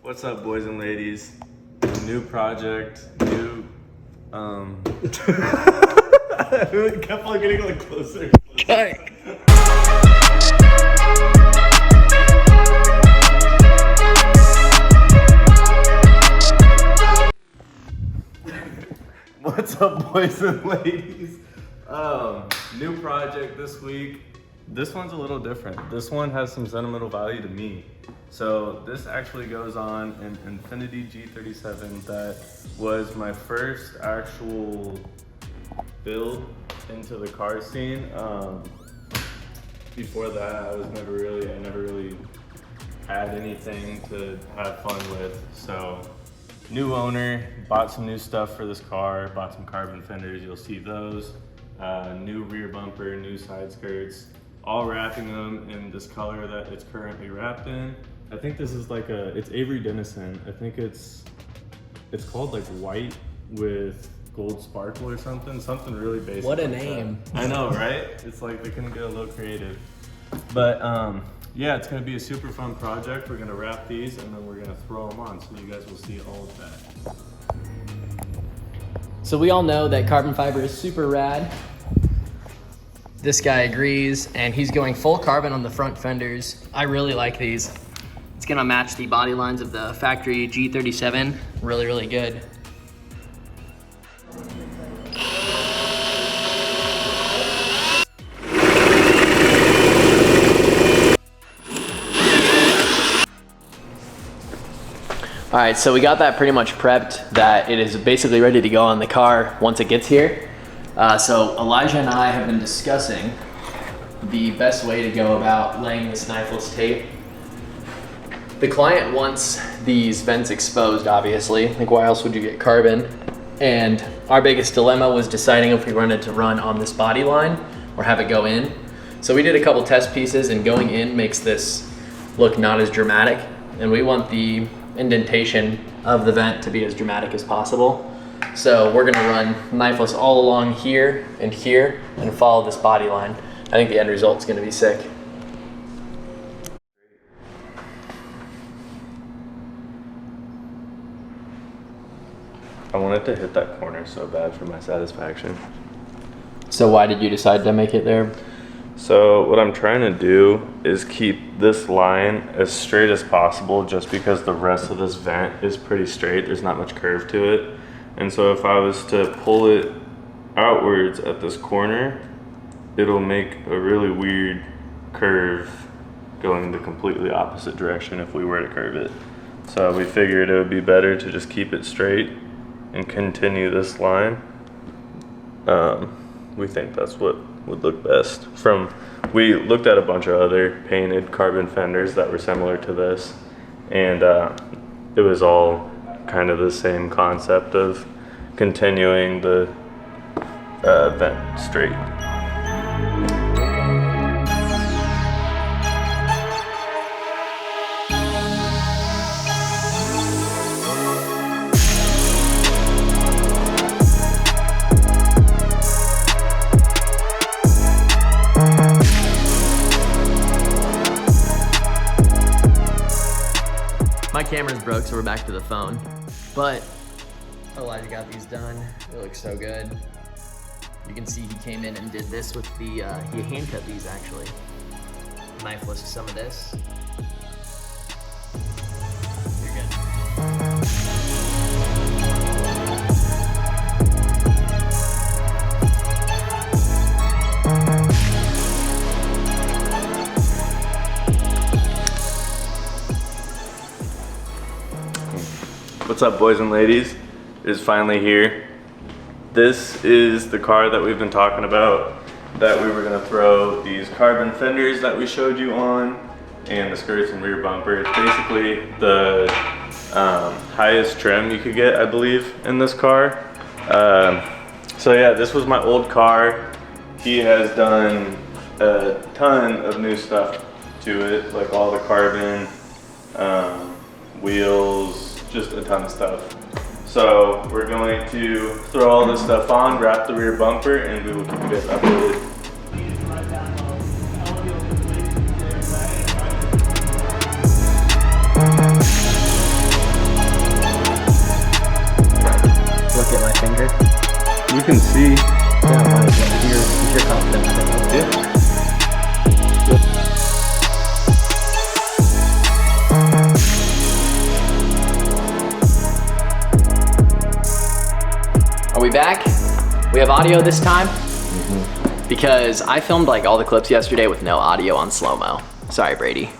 What's up, boys and ladies? New project, new it kept on getting like closer. Okay. What's up, boys and ladies? New project this week. This one's a little different. This one has some sentimental value to me. So this actually goes on an Infiniti G37 that was my first actual build into the car scene. Before that, I never really had anything to have fun with. So new owner, bought some new stuff for this car, bought some carbon fenders, you'll see those. New rear bumper, new side skirts, all wrapping them in this color that it's currently wrapped in. I think this is like it's Avery Dennison. I think it's called like white with gold sparkle or something really basic. What a like name. That. I know, right? It's like they couldn't get a little creative. But yeah, it's gonna be a super fun project. We're gonna wrap these and then we're gonna throw them on so you guys will see all of that. So we all know that carbon fiber is super rad. This guy agrees, and he's going full carbon on the front fenders. I really like these. It's gonna match the body lines of the factory G37. Really, really good. All right, so we got that pretty much prepped that it is basically ready to go on the car once it gets here. So Elijah and I have been discussing the best way to go about laying this knifeless tape. The client wants these vents exposed, obviously. Like, why else would you get carbon? And our biggest dilemma was deciding if we wanted to run on this body line or have it go in. So we did a couple test pieces, and going in makes this look not as dramatic. And we want the indentation of the vent to be as dramatic as possible. So we're gonna run knifeless all along here and follow this body line. I think the end result's gonna be sick. I wanted to hit that corner so bad for my satisfaction. So why did you decide to make it there? So what I'm trying to do is keep this line as straight as possible, just because the rest of this vent is pretty straight. There's not much curve to it. And so if I was to pull it outwards at this corner, it'll make a really weird curve going the completely opposite direction if we were to curve it. So we figured it would be better to just keep it straight and continue this line. We think that's what would look best. We looked at a bunch of other painted carbon fenders that were similar to this, and it was all kind of the same concept of continuing the vent straight. My camera's broke, so we're back to the phone. But Elijah got these done. It looks so good. You can see he came in and did this with the, he hand cut these actually. Knifeless to some of this. You're good. What's up, boys and ladies? It is finally here. This is the car that we've been talking about, that we were gonna throw these carbon fenders that we showed you on, and the skirts and rear bumper. It's basically the highest trim you could get, I believe, in this car. So yeah, this was my old car. He has done a ton of new stuff to it, like all the carbon, wheels, just a ton of stuff. So we're going to throw all this stuff on, wrap the rear bumper, and we will keep you guys updated. can see. Yeah, if you're confident, I think. Yeah. Are we back? We have audio this time? Because I filmed like all the clips yesterday with no audio on slow-mo. Sorry, Brady.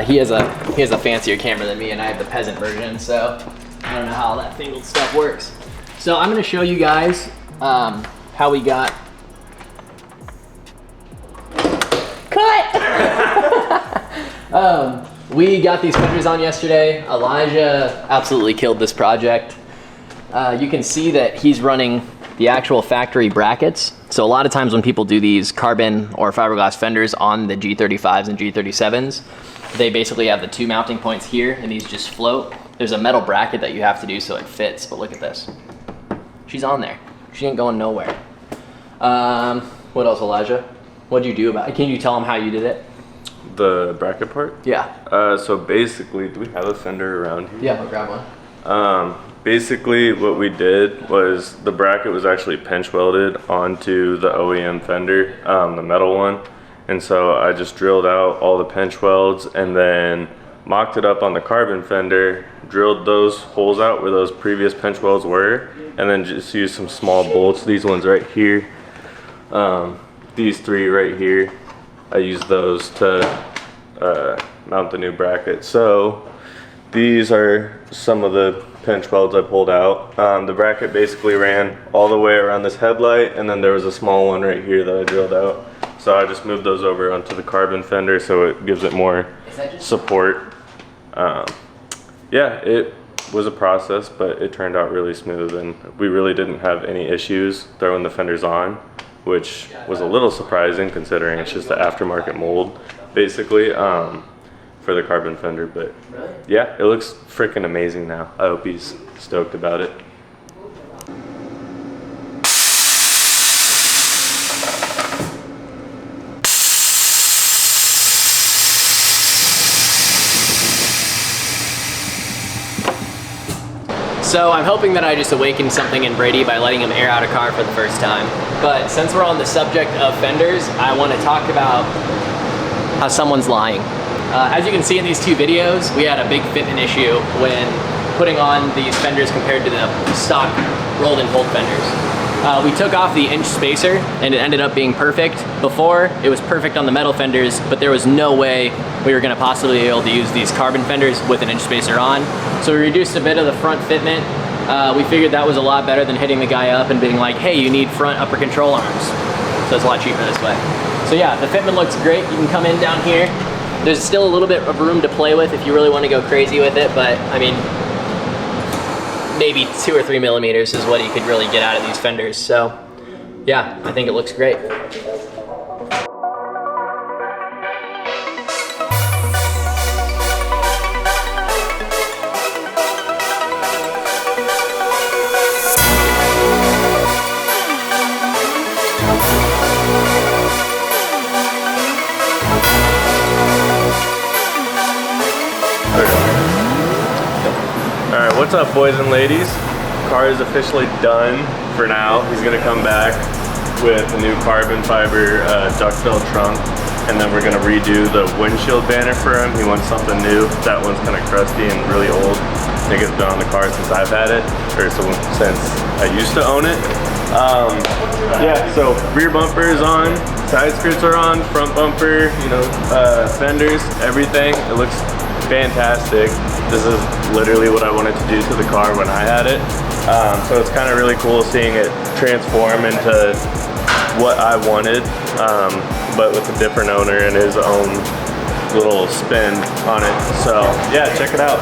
He has a fancier camera than me, and I have the peasant version, so I don't know how that fingered stuff works. So I'm gonna show you guys how we got cut. We got these fenders on yesterday. Elijah absolutely killed this project. You can see that he's running the actual factory brackets. So a lot of times when people do these carbon or fiberglass fenders on the G35s and G37s, they basically have the two mounting points here and these just float. There's a metal bracket that you have to do so it fits, but look at this. She's on there. She ain't going nowhere. What else, Elijah? What'd you do about it? Can you tell them how you did it? The bracket part? Yeah. So basically, do we have a fender around here? Yeah, I'll grab one. Basically what we did was the bracket was actually pinch welded onto the OEM fender, the metal one. And so I just drilled out all the pinch welds and then mocked it up on the carbon fender, drilled those holes out where those previous pinch welds were, and then just used some small bolts. These ones right here, these three right here, I used those to mount the new bracket. So these are some of the pinch welds I pulled out. The bracket basically ran all the way around this headlight, and then there was a small one right here that I drilled out. So I just moved those over onto the carbon fender so it gives it more support. Yeah, it was a process, but it turned out really smooth, and we really didn't have any issues throwing the fenders on, which was a little surprising considering it's just the aftermarket mold basically for the carbon fender. But yeah, it looks freaking amazing now. I hope he's stoked about it. So I'm hoping that I just awakened something in Brady by letting him air out a car for the first time. But since we're on the subject of fenders, I want to talk about how someone's lying. As you can see in these two videos, we had a big fitment issue when putting on these fenders compared to the stock rolled and bolt fenders. We took off the inch spacer and it ended up being perfect. Before, it was perfect on the metal fenders, but there was no way we were gonna possibly be able to use these carbon fenders with an inch spacer on. So we reduced a bit of the front fitment. We figured that was a lot better than hitting the guy up and being like, hey, you need front upper control arms. So it's a lot cheaper this way. So yeah, the fitment looks great. You can come in down here. There's still a little bit of room to play with if you really want to go crazy with it, but I mean, maybe 2 or 3 millimeters is what you could really get out of these fenders. So yeah, I think it looks great. Alright, what's up boys and ladies? Car is officially done for now. He's gonna come back with a new carbon fiber duckbill trunk, and then we're gonna redo the windshield banner for him. He wants something new. That one's kind of crusty and really old. I think it's been on the car since I've had it, or since I used to own it. Yeah, so rear bumper is on, side skirts are on, front bumper, you know, fenders, everything. It looks fantastic. This is literally what I wanted to do to the car when I had it. So it's kind of really cool seeing it transform into what I wanted, but with a different owner and his own little spin on it. So yeah, check it out.